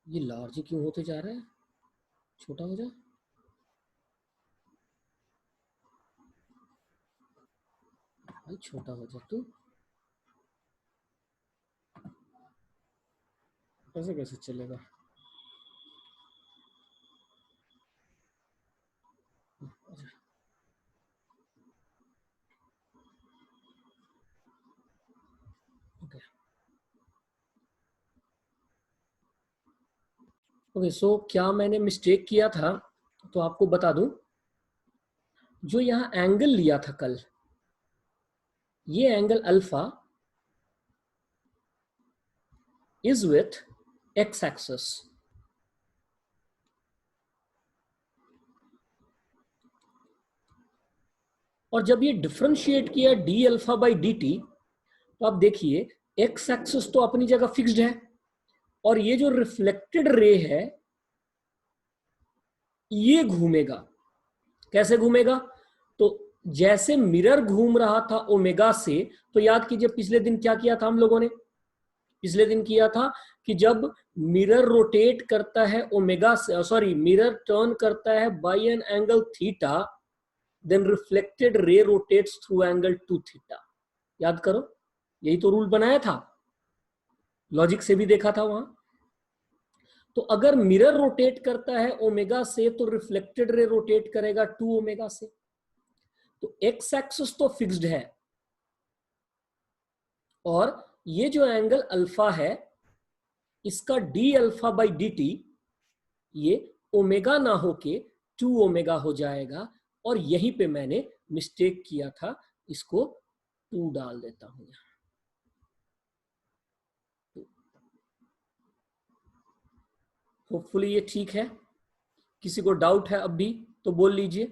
ये लार्ज क्यों होते जा रहा है? छोटा हो जा। भाई छोटा हो जा तू। ऐसे कैसे चलेगा? ओके ओके, सो क्या मैंने मिस्टेक किया था तो आपको बता दूं। जो यहाँ एंगल लिया था कल, ये angle alpha is with x axis. और जब ये डिफरेंशिएट किया D alpha by D T, तो आप देखिए एक्स एक्सिस तो अपनी जगह फिक्स्ड है, और ये जो रिफ्लेक्टेड रे है ये घूमेगा। कैसे घूमेगा? तो जैसे मिरर घूम रहा था ओमेगा से, तो याद कीजिए पिछले दिन क्या किया था हम लोगों ने। पिछले दिन किया था कि जब मिरर रोटेट करता है ओमेगा से, सॉरी मिरर टर्न करता है by an angle theta, then reflected ray rotates through angle two theta. याद करो, यही तो रूल बनाया था, लॉजिक से भी देखा था वहां। तो अगर मिरर रोटेट करता है ओमेगा से, तो रिफ्लेक्टेड रे रोटेट करेगा टू ओमेगा से। तो एक्स एक्सिस तो फिक्स्ड है, और ये जो एंगल अल्फा है इसका D alpha by D T ये ओमेगा ना होके टू ओमेगा हो जाएगा। और यहीं पे मैंने मिस्टेक किया था, इसको टू डाल देता हूं यहां। होपफुली ये ठीक है। किसी को डाउट है अब भी तो बोल लीजिए।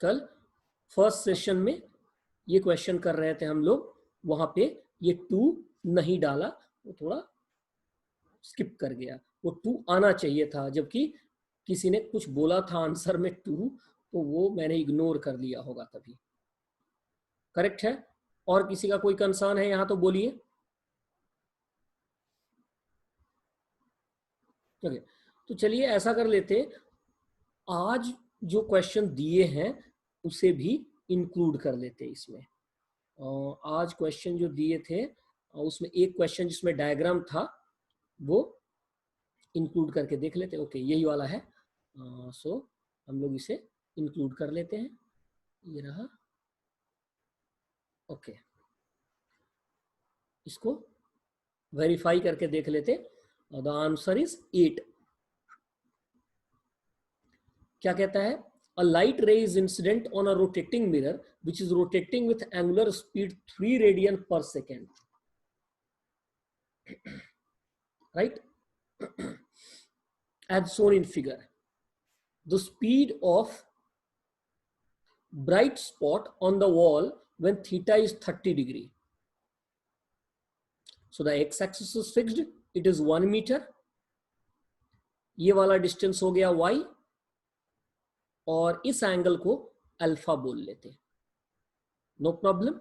कल फर्स्ट सेशन में ये क्वेश्चन कर रहे थे हम लोग, वहां पे ये टू नहीं डाला, वो थोड़ा स्किप कर गया। वो टू आना चाहिए था, जबकि किसी ने कुछ बोला था आंसर में टू, तो वो मैंने इग्नोर कर लिया होगा तभी। करेक्ट है? और किसी का कोई कंसर्न है यहां तो बोलिए। ओके, तो चलिए ऐसा कर लेते, आज जो क्वेश्चन दिए हैं उसे भी इंक्लूड कर लेते इसमें। आज क्वेश्चन जो दिए थे उसमें एक क्वेश्चन जिसमें डायग्राम था वो इंक्लूड करके देख लेते। ओके, यही वाला है। सो हम लोग इसे इंक्लूड कर लेते हैं। ये रहा। ओके, इसको वेरीफाई करके देख लेते। The answer is 8। क्या कहता है? A light ray is incident on a rotating mirror which is rotating with angular speed 3 radian per second. Right? As shown in figure. The speed of bright spot on the wall when theta is 30 degree. So the x-axis is fixed. It is 1 meter. ये वाला distance हो गया y, और इस angle को alpha बोल लेते। No problem.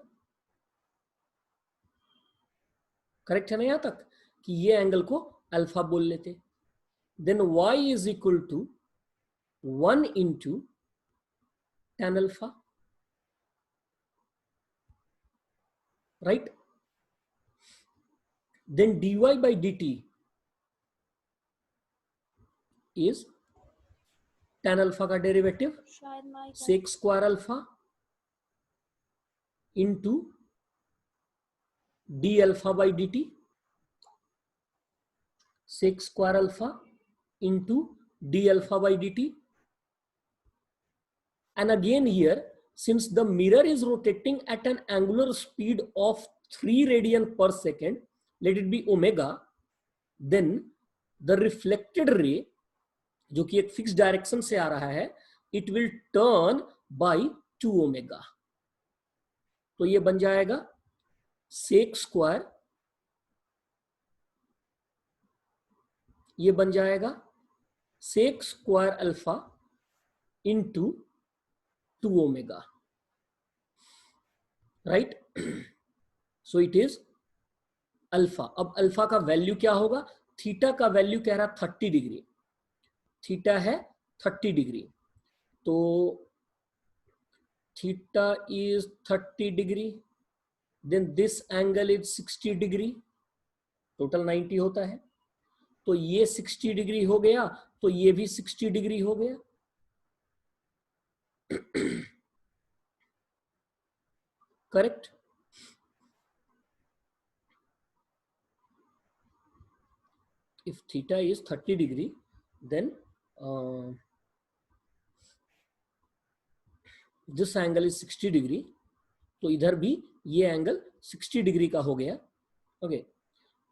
Correct है ना यहां तक कि ये एंगल को अल्फा बोल लेते। Then y is equal to 1 into tan alpha, right? Then dy by dt is tan alpha का derivative sec square alpha into d alpha by dt, sec square alpha into d alpha by dt. And again here, since the mirror is rotating at an angular speed of 3 radian per second, let it be omega, then the reflected ray, जो कि एक fix direction से आ रहा है, it will turn by 2 omega. तो ये बन जाएगा सेक स्क्वायर, ये बन जाएगा sec square alpha into 2 omega, right? So it is alpha. अब अल्फा का वैल्यू क्या होगा? थीटा का वैल्यू कह रहा 30 डिग्री, थीटा है 30 डिग्री, तो theta is 30 degree, then this angle is 60 degree, total 90 होता है। तो ये 60 डिग्री हो गया, तो ये भी 60 डिग्री हो गया। Correct? if theta is 30 degree, then this angle is 60 degree, तो इधर भी ये एंगल 60 डिग्री का हो गया। ओके,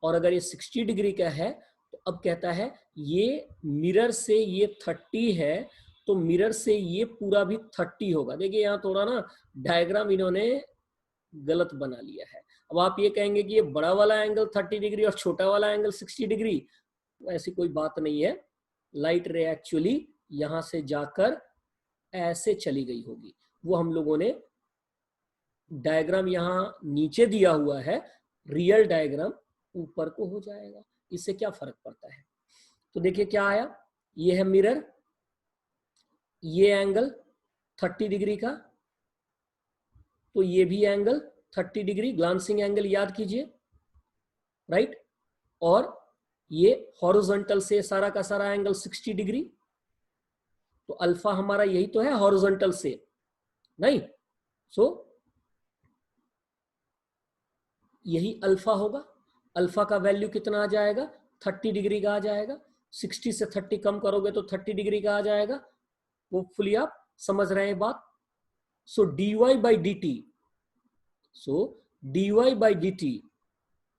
और अगर ये 60 डिग्री का है तो अब कहता है ये मिरर से ये 30 है, तो मिरर से ये पूरा भी 30 होगा। देखिए यहाँ थोड़ा ना डायग्राम इन्होंने गलत बना लिया है। अब आप ये कहेंगे कि ये बड़ा वाला एंगल 30 डिग्री और छोटा वाला एंगल 60 डिग्री, ऐसी कोई बात नहीं है। लाइट रे एक्चुअली यहां से जाकर ऐसे चली गई होगी, वो हम लोगों ने डायग्राम यहां नीचे दिया हुआ है, रियल डायग्राम ऊपर को हो जाएगा। इससे क्या फर्क पड़ता है? तो देखिए क्या आया, ये है मिरर, ये एंगल 30 डिग्री का, तो ये भी एंगल 30 डिग्री, ग्लांसिंग एंगल याद कीजिए, राइट। और ये हॉरिजॉन्टल से सारा का सारा एंगल 60 डिग्री, तो अल्फा हमारा यही तो है हॉरिजॉन्टल से, नहीं? सो यही अल्फा होगा। अल्फा का वैल्यू कितना आ जाएगा? 30 डिग्री का आ जाएगा। 60 से 30 कम करोगे तो 30 डिग्री का आ जाएगा। होपफुली आप समझ रहे हैं बात। सो dy by dt, so dy by dt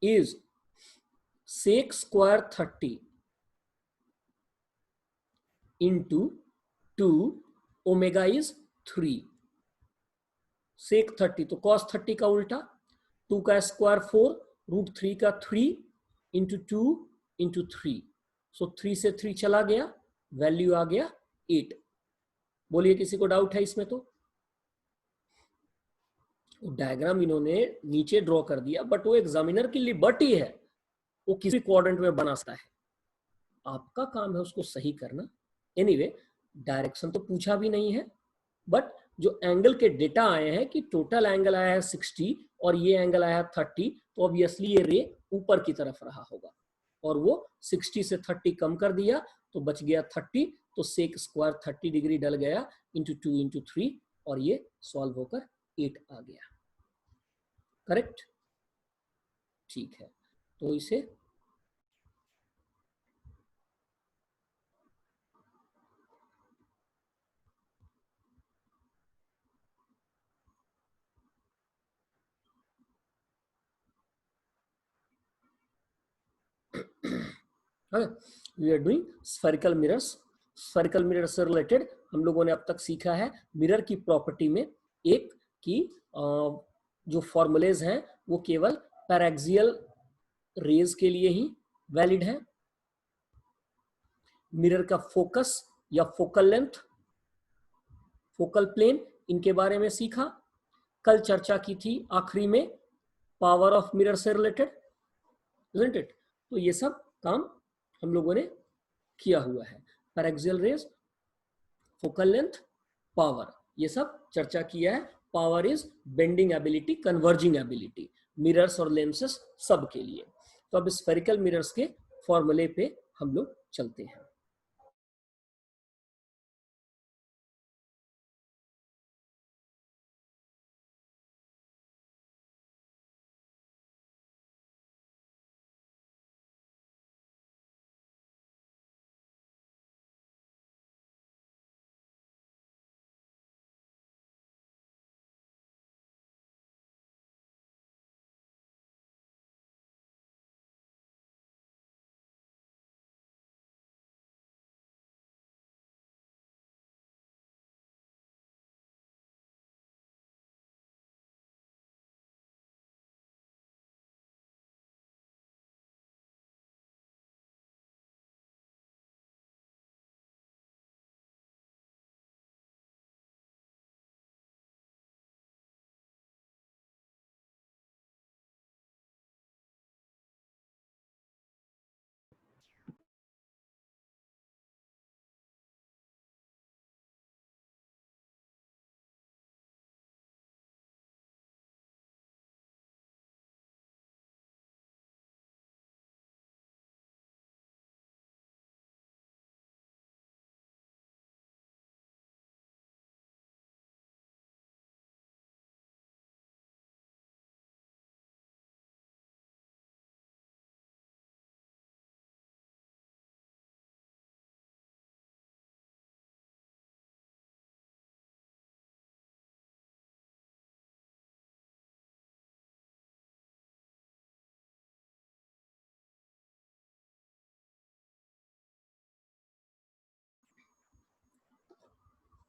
is sec square 30 into 2 omega is 3, सेक 30 तो cos 30 का उल्टा, 2 का स्क्वायर 4, रूट 3 का 3 इंटू 2 इंटू 3, सो 3 से 3 चला गया, वैल्यू आ गया 8। बोलिए किसी को डाउट है इसमें? तो डायग्राम इन्होंने नीचे ड्रॉ कर दिया, बट वो एग्जामिनर की लिबर्टी है, वो किसी क्वाड्रेंट में बना सकता है, आपका काम है उसको सही करना। एनीवे, डायरेक्शन तो पूछा भी नहीं है, बट जो एंगल के डेटा आए हैं कि टोटल एंगल आया है 60 और ये एंगल आया है 30, तो ऑब्वियसली ये रे ऊपर की तरफ रहा होगा, और वो 60 से 30 कम कर दिया तो बच गया 30, तो सेक स्क्वायर 30 डिग्री डल गया इंटू 2 इंटू 3, और ये सॉल्व होकर 8 आ गया। करेक्ट? ठीक है, तो इसे we are doing spherical mirrors. Spherical mirror से रिलेटेड हम लोगों ने अब तक सीखा है मिरर की प्रॉपर्टी में एक कि जो फॉर्मूलेज हैं वो केवल पैरेक्सियल रेज के लिए ही वैलिड है। मिरर का फोकस या फोकल लेंथ, फोकल प्लेन, इनके बारे में सीखा। कल चर्चा की थी आखिरी में पावर ऑफ मिरर से रिलेटेड, इजंट इट? तो ये सब काम हम लोगों ने किया हुआ है। Paraxial rays, focal length, power, ये सब चर्चा किया है। Power is bending ability, converging ability, mirrors और लेंसेस सब के लिए। तो अब स्फेरिकल मिरर्स के फॉर्मूले पे हम लोग चलते हैं।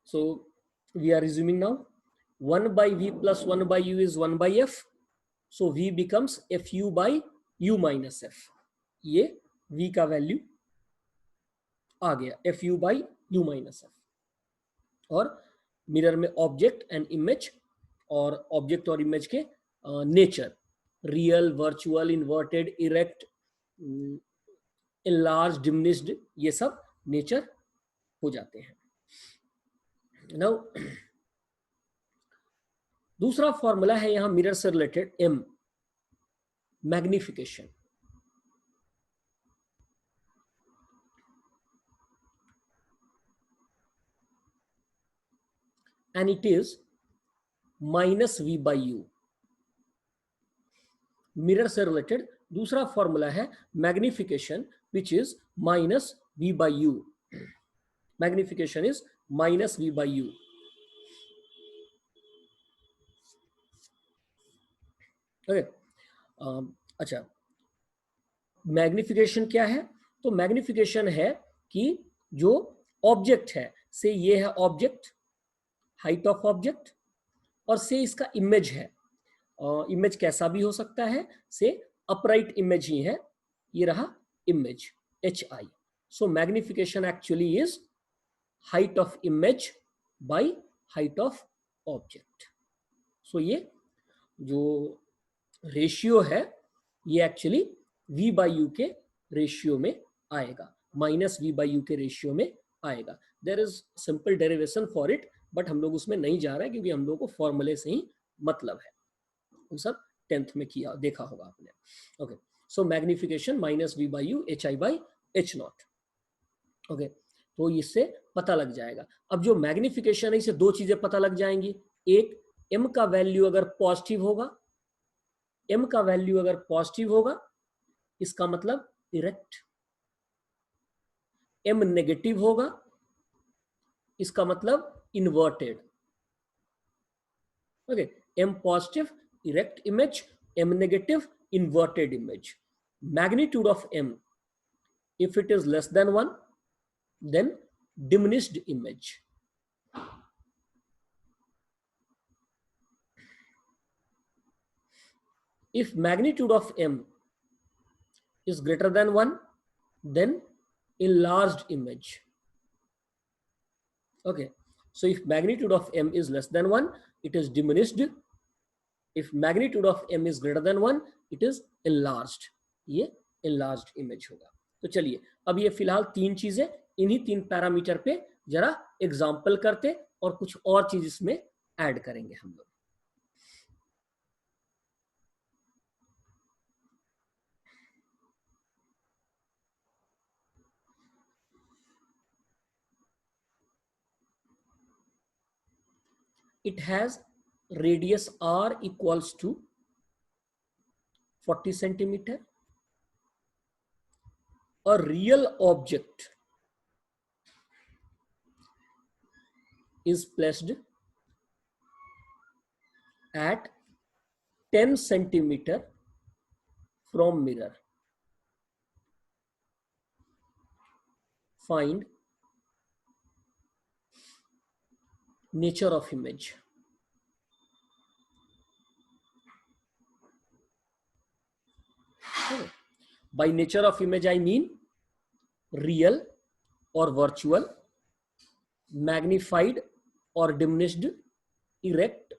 So we are resuming now. 1 by v plus 1 by u is 1 by f. So v becomes fu by u minus f. ये v का वैल्यू आ गया, fu by u minus f. और मिरर में ऑब्जेक्ट एंड इमेज, और object और image के nature, real, virtual, inverted, erect, enlarged, diminished, ये सब नेचर हो जाते हैं. नाउ दूसरा फॉर्मूला है यहां मिरर से related, m, magnification. And it is minus v by u. Mirror से रिलेटेड दूसरा फॉर्मूला है magnification, which is minus v by u. Magnification is minus v by u. Okay, अच्छा, मैग्निफिकेशन क्या है? तो मैग्निफिकेशन है कि जो ऑब्जेक्ट है, से ये है ऑब्जेक्ट, हाइट ऑफ ऑब्जेक्ट, और से इसका इमेज है. इमेज कैसा भी हो सकता है, से अपराइट इमेज ही है, ये रहा image, hi. So magnification actually is height of image by height of object. So ये जो रेशियो है, ये एक्चुअली v by u के रेशियो में आएगा, माइनस v by u के रेशियो में आएगा. There is simple derivation for it, but हम लोग उसमें नहीं जा रहे हैं क्योंकि हम लोग को फॉर्मूले से ही मतलब है. वो सब 10th में किया, देखा होगा आपने. Okay, so magnification minus v by u hi by h not. Okay, तो इससे पता लग जाएगा. अब जो मैग्निफिकेशन है, इससे दो चीजें पता लग जाएंगी. एक, m का वैल्यू अगर पॉजिटिव होगा, m का वैल्यू अगर पॉजिटिव होगा, इसका मतलब इरेक्ट. m नेगेटिव होगा, इसका मतलब inverted. Okay, m positive erect image, m negative inverted image. Magnitude of m, if it is less than 1, then diminished image. If magnitude of m is greater than 1, then enlarged image. Okay, so if magnitude of m is less than 1, it is diminished. If magnitude of m is greater than 1, it is enlarged. ये enlarged image होगा. तो चलिए, अब ये फिलहाल तीन चीजें, इन्हीं तीन पैरामीटर पे जरा एग्जाम्पल करते और कुछ और चीज इसमें ऐड करेंगे हम लोग. It has radius r equals to 40 centimeter. A real object is placed at 10 centimeter from mirror. Find nature of image. By nature of image I mean real or virtual, magnified or diminished, erect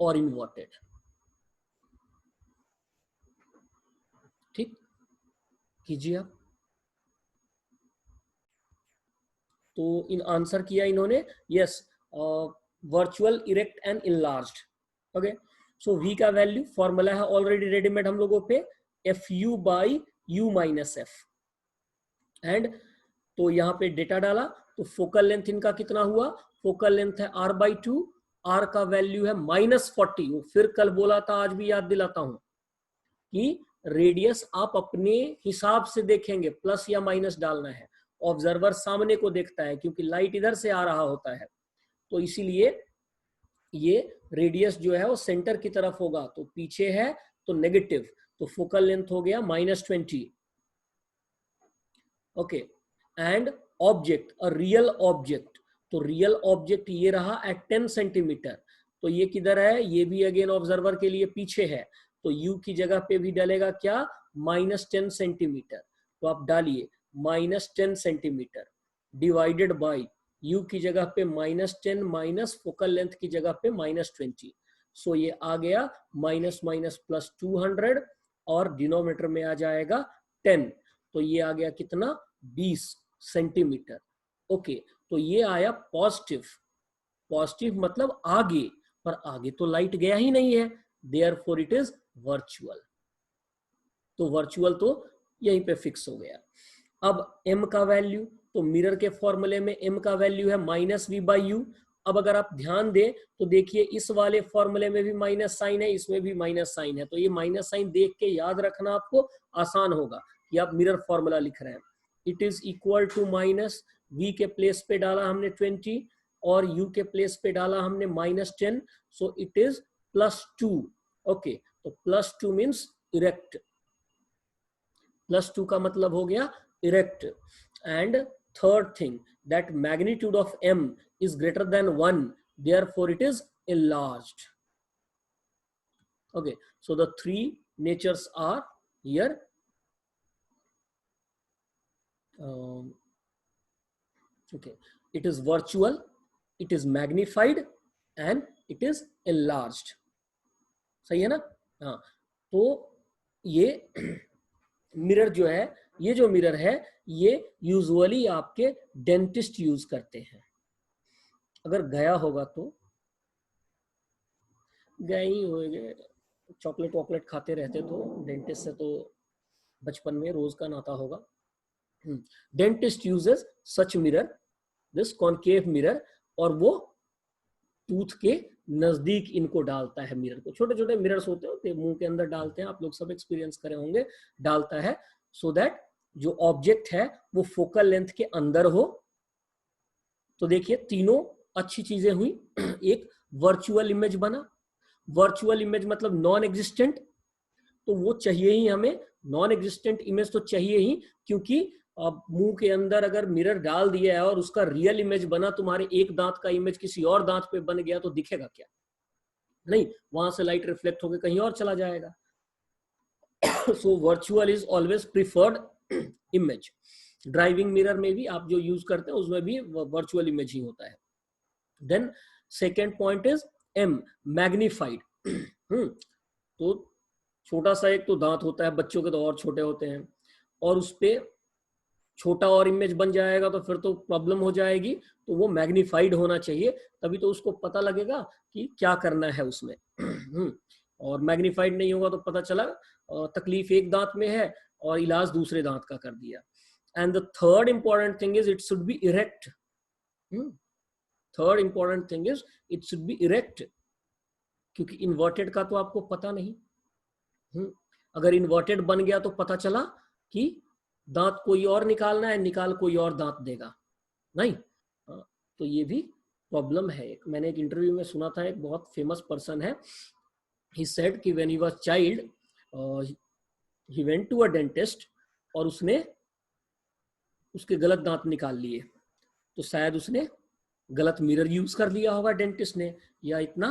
or inverted. ठीक कीजिए आप. तो in answer किया इन्होंने, yes, virtual, erect and enlarged. Okay, so v का value formula है already readymade हम लोगों पे, fu by u minus f. And तो यहाँ पे डेटा डाला तो फोकल लेंथ इनका कितना हुआ, फोकल लेंथ है r by 2, r का वैल्यू है -40. वो फिर कल बोला था, आज भी याद दिलाता हूं कि रेडियस आप अपने हिसाब से देखेंगे, प्लस या माइनस डालना है. ऑब्जर्वर सामने को देखता है क्योंकि लाइट इधर से आ रहा होता है, तो इसीलिए ये रेडियस जो है वो सेंटर की तरफ होगा. तो पीछे है तो नेगेटिव, तो फोकल लेंथ हो गया -20. Okay, and object, a real object, तो रियल ऑब्जेक्ट ये रहा एट 10 सेंटीमीटर। तो ये किधर है, ये भी अगेन ऑब्जर्वर के लिए पीछे है, तो u की जगह पे भी डालेगा क्या, -10 सेंटीमीटर। तो आप डालिए -10 सेंटीमीटर डिवाइडेड बाई u की जगह पे -10 माइनस फोकल लेंथ की जगह पे -20। सो ये आ गया माइनस माइनस प्लस 200 और डिनोमिनेटर में आ जाएगा 10। तो ये आ गया कितना, 20 सेंटीमीटर। ओके, तो ये आया पॉजिटिव। पॉजिटिव मतलब आगे, पर आगे तो लाइट गया ही नहीं है, देयरफॉर इट इज वर्चुअल। तो वर्चुअल तो यहीं पे फिक्स हो गया। अब m का वैल्यू, तो मिरर के फॉर्मूले में m का वैल्यू है -v/u। अब अगर आप ध्यान दें तो देखिए इस वाले फॉर्मूले में भी माइनस साइन है, इसमें भी माइनस साइन है, तो ये माइनस साइन देख के याद रखना आपको आसान होगा कि आप मिरर फॉर्मूला लिख रहे हैं। It is equal to minus, v के प्लेस पे डाला हमने 20 और u के प्लेस पे डाला हमने -10, सो इट इज +2। ओके, तो +2 मीन्स इरेक्ट, +2 का मतलब हो गया erect. And third thing, that magnitude of m is greater than 1, therefore it is enlarged. Okay, so the three natures are here. Okay, it is virtual, it is magnified and it is enlarged. सही है ना? हाँ, तो ये mirror जो है, ये जो मिरर है ये यूजुअली आपके डेंटिस्ट यूज करते हैं। अगर गया होगा तो गए ही होंगे, चॉकलेट वॉकलेट खाते रहते तो डेंटिस्ट से तो बचपन में रोज का नाता होगा। Dentist uses such mirror, this concave mirror, और वो टूथ के नजदीक इनको डालता है मिरर को। छोटे छोटे मिरर्स होते हैं मुंह के अंदर डालते हैं, आप लोग सब एक्सपीरियंस करे होंगे, डालता है सो दैट जो ऑब्जेक्ट है वो फोकल लेंथ के अंदर हो। तो देखिए तीनों अच्छी चीजें हुई। एक वर्चुअल इमेज बना, वर्चुअल इमेज मतलब नॉन एग्जिस्टेंट, तो वो चाहिए ही हमें, नॉन एग्जिस्टेंट इमेज तो चाहिए ही, क्योंकि अब मुंह के अंदर अगर मिरर डाल दिया है और उसका रियल इमेज बना, तुम्हारे एक दांत का इमेज किसी और दांत पे बन गया तो दिखेगा क्या, नहीं, वहां से लाइट रिफ्लेक्ट होकर कहीं और चला जाएगा। So virtual is always preferred image. Driving mirror में भी आप जो यूज करते हैं उसमें भी वर्चुअल इमेज ही होता है। Then second point is m, magnified. तो छोटा सा एक तो दांत होता है, बच्चों के तो और छोटे होते हैं, और उस पर छोटा और इमेज बन जाएगा तो फिर तो प्रॉब्लम हो जाएगी, तो वो मैग्निफाइड होना चाहिए, तभी तो उसको पता लगेगा कि क्या करना है उसमें। और मैग्निफाइड नहीं होगा तो पता चला तकलीफ एक दांत में है और इलाज दूसरे दांत का कर दिया। And the third important thing is it should be erect. Third important thing is it should be erect, क्योंकि इन्वर्टेड का तो आपको पता नहीं। अगर इन्वर्टेड बन गया तो पता चला कि दांत कोई और निकालना है, निकाल कोई और दांत देगा, नहीं। तो ये भी प्रॉब्लम है। मैंने एक इंटरव्यू में सुना था, एक बहुत फेमस पर्सन है, ही सेड कि when he was child he went to a dentist और उसने उसके गलत दांत निकाल लिए, तो शायद उसने गलत मिरर यूज कर लिया होगा डेंटिस्ट ने, या इतना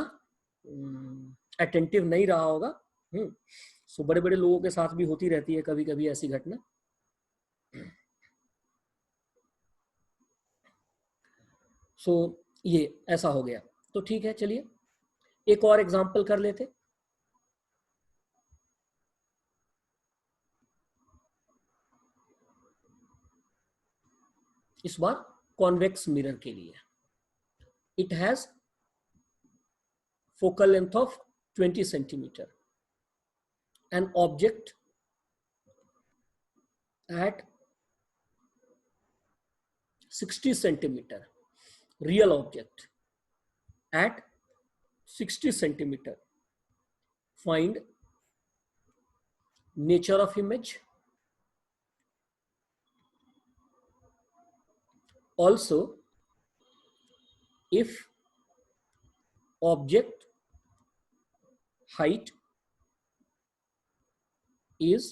अटेंटिव नहीं रहा होगा। सो बड़े बड़े लोगों के साथ भी होती रहती है कभी कभी ऐसी घटना। सो ये ऐसा हो गया। तो ठीक है, चलिए एक और एग्जांपल कर लेते। इस बार कॉन्वेक्स मिरर के लिए। It has focal length of 20 centimeter. An object at 60 centimeter, real object at 60 centimeter. Find nature of image. Also, if object height is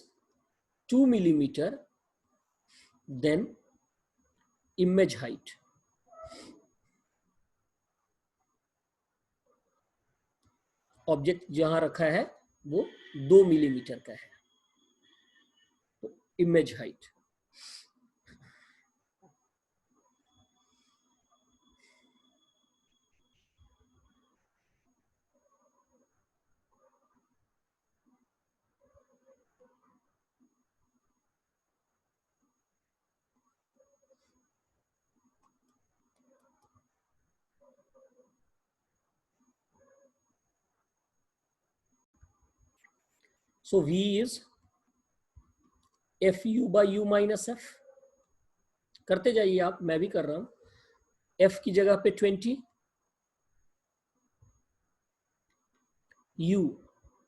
2 millimeter, then image height. Object जहां रखा है वो 2 millimetre का है। तो image height, so V is FU by U minus F। करते जाइए आप, मैं भी कर रहा हूं। F की जगह पे 20, U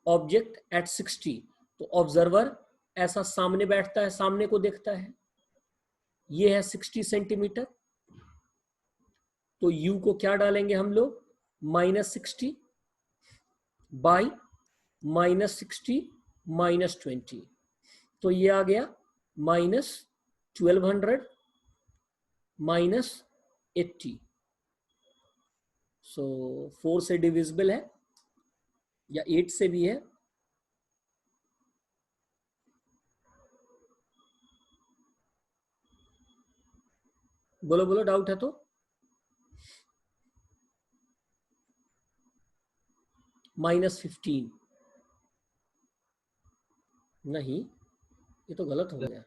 ऑब्जेक्ट एट 60, तो ऑब्जर्वर ऐसा सामने बैठता है, सामने को देखता है, ये है 60 सेंटीमीटर। तो U को क्या डालेंगे हम लोग, -60 बाई -60 -20, तो ये आ गया -1200 -80। सो 4 से डिविजिबल है या 8 से भी है। बोलो बोलो, डाउट है तो। -15, नहीं ये तो गलत हो गया,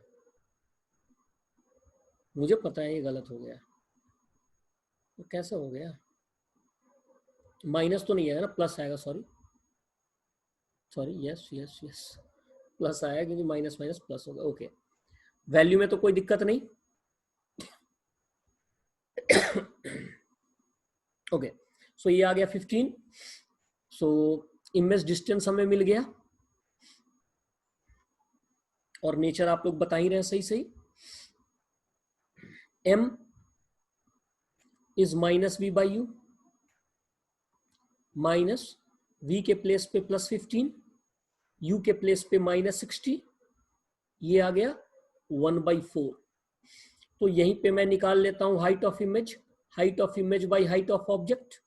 मुझे पता है ये गलत हो गया। तो कैसे हो गया, माइनस तो नहीं आएगा ना, प्लस आएगा। Sorry sorry, yes yes yes, plus आया क्योंकि माइनस माइनस प्लस होगा। ओके, वैल्यू में तो कोई दिक्कत नहीं। ओके, सो ये आ गया 15। सो इमेज डिस्टेंस हमें मिल गया, और नेचर आप लोग बता ही रहे हैं सही सही। M is -V by U, minus V के प्लेस पे +15, U के प्लेस पे -60, ये आ गया 1/4। तो यहीं पे मैं निकाल लेता हूं height of image by height of object,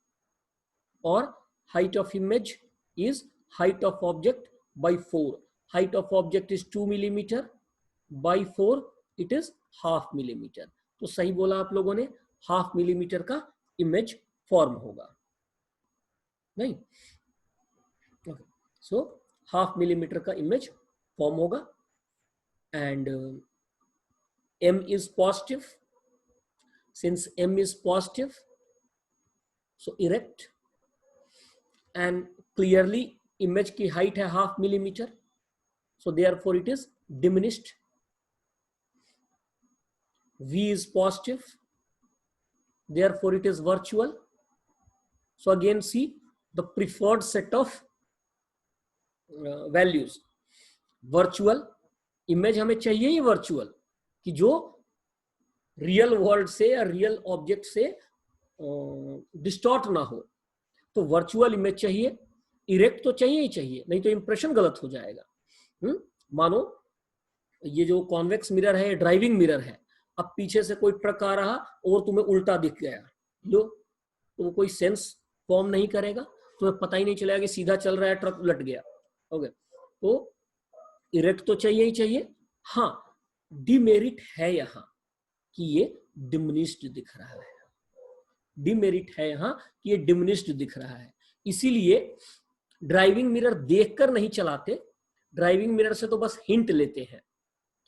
और height of image is height of object by 4। Height of object is 2 millimetre by 4, it is 1/2 millimetre. तो सही बोला आप लोगों ने, 1/2 मिलीमीटर का इमेज फॉर्म होगा, नहीं? सो 1/2 मिलीमीटर का इमेज फॉर्म होगा। And M is positive, since M is positive, so erect, and clearly image की height है 1/2 millimetre, so therefore it is diminished. V is positive, therefore it is virtual. So again see the preferred set of values. Virtual image हमें चाहिए ही virtual, कि जो real world से या real object से distort ना हो। तो वर्चुअल इमेज चाहिए, इरेक्ट तो चाहिए ही चाहिए, नहीं तो इंप्रेशन गलत हो जाएगा। मानो ये जो कॉन्वेक्स मिरर है, ड्राइविंग मिरर है, अब पीछे से कोई ट्रक आ रहा और तुम्हें उल्टा दिख गया, लो, तो कोई सेंस फॉर्म नहीं करेगा, तुम्हें पता ही नहीं चलेगा कि सीधा चल रहा है, ट्रक उलट गया। ओके, तो इरेक्ट तो चाहिए ही चाहिए। हाँ, डिमेरिट है यहां कि ये डिमिनिश्ड दिख रहा है, डिमेरिट है यहां कि ये डिमिनिश्ड दिख रहा है। इसीलिए ड्राइविंग मिरर देखकर नहीं चलाते, ड्राइविंग मिरर से तो बस हिंट लेते हैं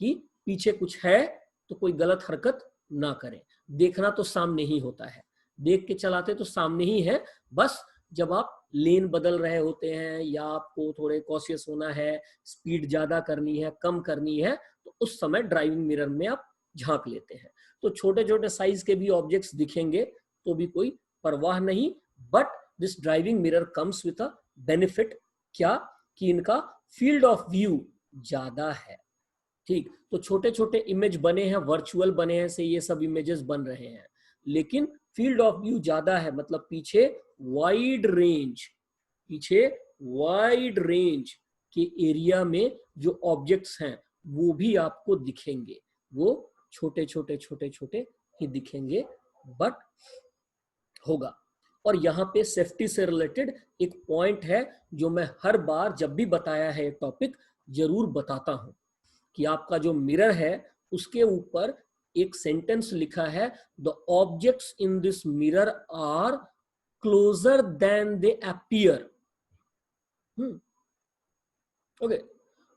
कि पीछे कुछ है तो कोई गलत हरकत ना करें। देखना तो सामने ही होता है, देख के चलाते तो सामने ही है, बस जब आप लेन बदल रहे होते हैं या आपको थोड़े कॉशियस होना है, स्पीड ज्यादा करनी है, कम करनी है, तो उस समय ड्राइविंग मिरर में आप झांक लेते हैं। तो छोटे छोटे साइज के भी ऑब्जेक्ट्स दिखेंगे तो भी कोई परवाह नहीं, but this driving mirror comes with a benefit, क्या कि इनका फील्ड ऑफ व्यू ज्यादा है। ठीक, तो छोटे छोटे इमेज बने हैं, वर्चुअल बने हैं, से ये सब इमेजेस बन रहे हैं, लेकिन फील्ड ऑफ व्यू ज्यादा है, मतलब पीछे वाइड रेंज के एरिया में जो ऑब्जेक्ट्स हैं वो भी आपको दिखेंगे, वो छोटे छोटे ही दिखेंगे, बट होगा। और यहाँ पे सेफ्टी से रिलेटेड एक पॉइंट है जो मैं हर बार जब भी बताया है टॉपिक जरूर बताता हूं कि आपका जो मिरर है उसके ऊपर एक सेंटेंस लिखा है, the objects in this mirror are closer than they appear. Okay,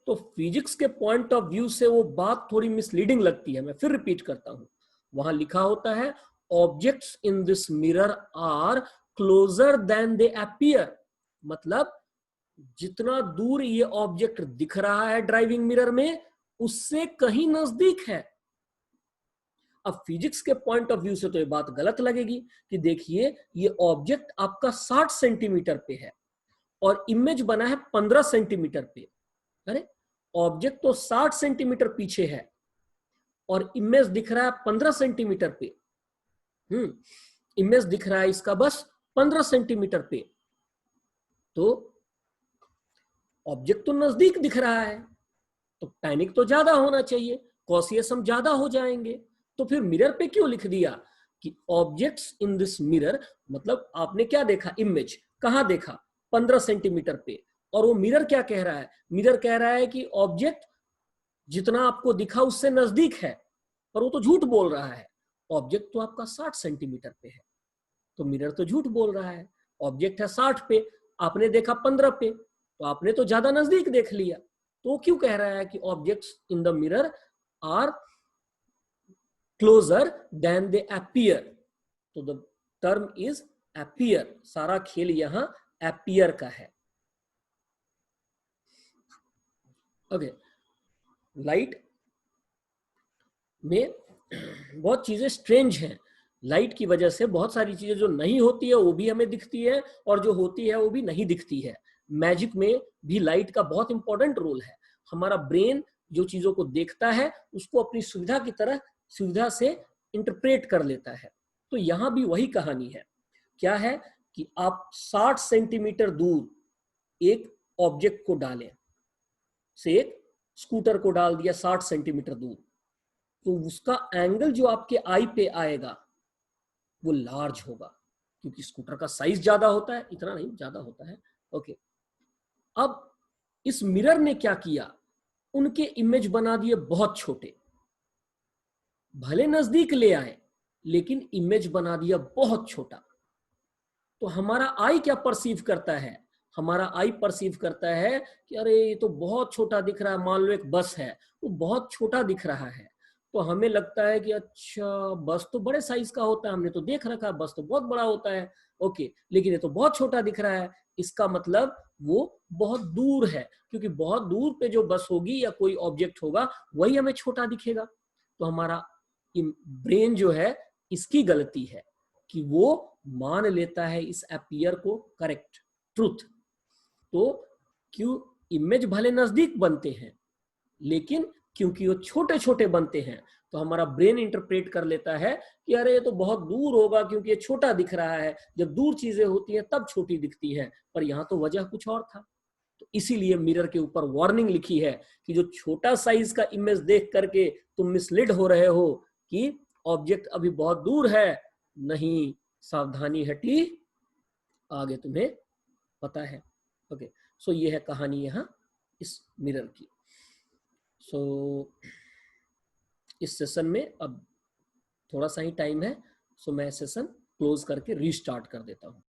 तो फिजिक्स के पॉइंट ऑफ व्यू से वो बात थोड़ी मिसलीडिंग लगती है। मैं फिर रिपीट करता हूं, वहां लिखा होता है objects in this mirror are closer than they appear, मतलब जितना दूर ये ऑब्जेक्ट दिख रहा है ड्राइविंग मिरर में उससे कहीं नजदीक है। अब फिजिक्स के पॉइंट ऑफ व्यू से तो ये बात गलत लगेगी कि देखिए ये ऑब्जेक्ट आपका 60 सेंटीमीटर पे है और इमेज बना है 15 सेंटीमीटर पे। अरे ऑब्जेक्ट तो 60 सेंटीमीटर पीछे है और इमेज दिख रहा है 15 सेंटीमीटर पे। इमेज दिख रहा है इसका बस 15 सेंटीमीटर पे, तो ऑब्जेक्ट तो नजदीक दिख रहा है, तो पैनिक तो ज्यादा होना चाहिए, कॉशियस हम ज्यादा हो जाएंगे। तो फिर मिरर पे क्यों लिख दिया कि ऑब्जेक्ट्स इन दिस मिरर, मतलब आपने क्या देखा, इमेज कहां देखा, 15 सेंटीमीटर पे, और वो मिरर क्या कह रहा है, मिरर कह रहा है कि ऑब्जेक्ट जितना आपको दिखा उससे नजदीक है, पर वो तो झूठ बोल रहा है, ऑब्जेक्ट तो आपका 60 सेंटीमीटर पे है, तो मिरर तो झूठ बोल रहा है। ऑब्जेक्ट है 60 पे, आपने देखा 15 पे, तो आपने तो ज्यादा नजदीक देख लिया। तो वो क्यों कह रहा है कि objects in the mirror are closer than they appear, तो द टर्म इज अपीयर, सारा खेल यहां अपीयर का है। ओके, लाइट में बहुत चीजें स्ट्रेंज हैं, लाइट की वजह से बहुत सारी चीजें जो नहीं होती है वो भी हमें दिखती है और जो होती है वो भी नहीं दिखती है। मैजिक में भी लाइट का बहुत इंपॉर्टेंट रोल है। हमारा ब्रेन जो चीजों को देखता है उसको अपनी सुविधा की तरह सुविधा से इंटरप्रेट कर लेता है। तो यहां भी वही कहानी है, क्या है कि आप 60 सेंटीमीटर दूर एक ऑब्जेक्ट को डालें, से एक स्कूटर को डाल दिया 60 सेंटीमीटर दूर, तो उसका एंगल जो आपके आई पे आएगा वो लार्ज होगा, क्योंकि स्कूटर का साइज ज्यादा होता है, इतना नहीं ज्यादा होता है। ओके, अब इस मिरर ने क्या किया, उनके इमेज बना दिए बहुत छोटे, भले नजदीक ले आए लेकिन इमेज बना दिया बहुत छोटा। तो हमारा आई क्या परसीव करता है, हमारा आई परसीव करता है कि अरे ये तो बहुत छोटा दिख रहा है, मान लो एक बस है वो बहुत छोटा दिख रहा है, तो हमें लगता है कि अच्छा बस तो बड़े साइज का होता है, हमने तो देख रखा है बस तो बहुत बड़ा होता है। ओके, लेकिन ये तो बहुत छोटा दिख रहा है, इसका मतलब वो बहुत दूर है, क्योंकि बहुत दूर पे जो बस होगी या कोई ऑब्जेक्ट होगा वही हमें छोटा दिखेगा। तो हमारा ब्रेन जो है इसकी गलती है कि वो मान लेता है इस अपीयर को करेक्ट ट्रूथ। तो क्यों इमेज भले नजदीक बनते हैं लेकिन क्योंकि वो छोटे छोटे बनते हैं तो हमारा ब्रेन इंटरप्रेट कर लेता है कि अरे ये तो बहुत दूर होगा क्योंकि ये छोटा दिख रहा है, जब दूर चीजें होती हैं तब छोटी दिखती हैं, पर यहां तो वजह कुछ और था। तो इसीलिए मिरर के ऊपर वार्निंग लिखी है कि जो छोटा साइज का इमेज देख करके तुम मिसलीड हो रहे हो कि ऑब्जेक्ट अभी बहुत दूर है, नहीं, सावधानी हटी, आगे तुम्हें पता है। ओके, सो ये है कहानी यहाँ इस मिरर की। सो इस सेशन में अब थोड़ा सा ही टाइम है, सो मैं सेशन क्लोज करके रीस्टार्ट कर देता हूँ।